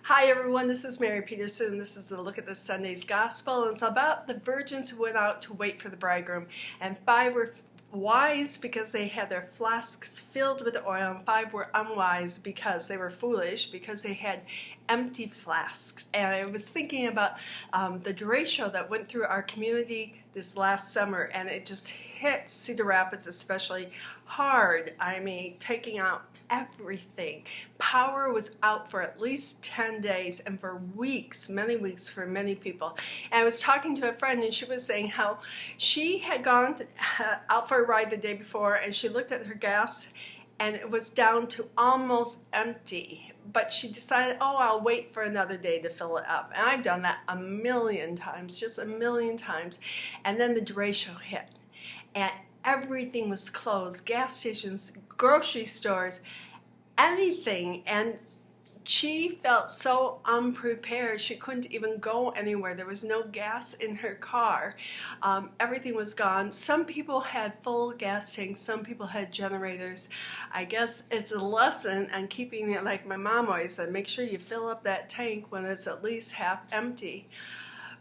Hi everyone, this is Mary Peterson. This is a look at this Sunday's Gospel, and it's about the virgins who went out to wait for the bridegroom. And 5 were wise because they had their flasks filled with oil, and 5 were unwise because they were foolish, because they had empty flasks. And I was thinking about the derecho that went through our community this last summer, and it just hit Cedar Rapids especially hard. I mean, taking out everything. Power was out for at least 10 days and for weeks, many weeks for many people. And I was talking to a friend, and she was saying how she had gone out for a ride the day before, and she looked at her gas and it was down to almost empty. But she decided, oh, I'll wait for another day to fill it up. And I've done that a million times, just a million times. And then the derecho hit, and everything was closed, gas stations, grocery stores, anything. And she felt so unprepared. She couldn't even go anywhere. There was no gas in her car. Everything was gone. Some people had full gas tanks. Some people had generators. I guess it's a lesson on keeping it, like my mom always said, make sure you fill up that tank when it's at least half empty.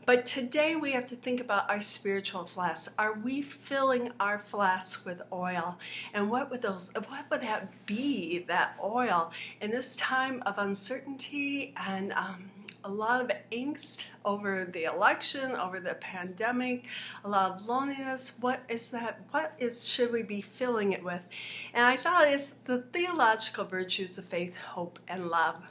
But today we have to think about our spiritual flasks. Are we filling our flasks with oil? And what would that be, that oil, in this time of uncertainty and a lot of angst over the election, over the pandemic, a lot of loneliness? What is that? Should we be filling it with? And I thought it's the theological virtues of faith, hope, and love.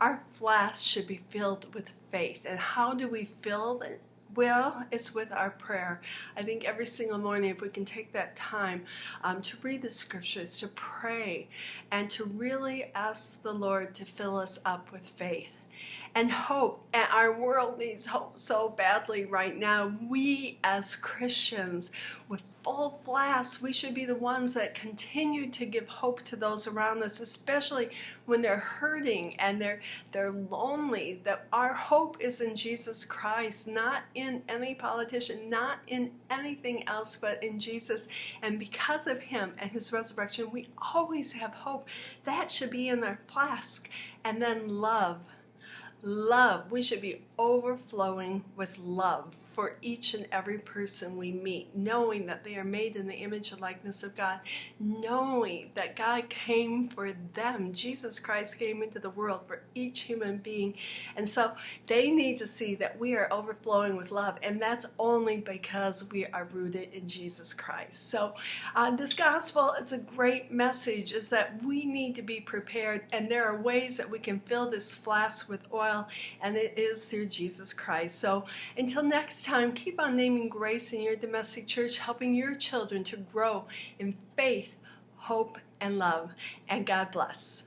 Our flasks should be filled with faith. And how do we fill it? Well, it's with our prayer. I think every single morning, if we can take that time to read the scriptures, to pray, and to really ask the Lord to fill us up with faith and hope. And our world needs hope so badly right now. We as Christians with full flasks, we should be the ones that continue to give hope to those around us, especially when they're hurting and they're lonely. That our hope is in Jesus Christ, not in any politician, not in anything else but in Jesus. And because of him and his resurrection, we always have hope. That should be in our flask. And then love. Love. We should be overflowing with love for each and every person we meet, knowing that they are made in the image and likeness of God, knowing that God came for them. Jesus Christ came into the world for each human being. And so they need to see that we are overflowing with love, and that's only because we are rooted in Jesus Christ. So this gospel is a great message, is that we need to be prepared, and there are ways that we can fill this flask with oil, and it is through Jesus Christ. So until next time, keep on naming grace in your domestic church, helping your children to grow in faith, hope, and love. And God bless.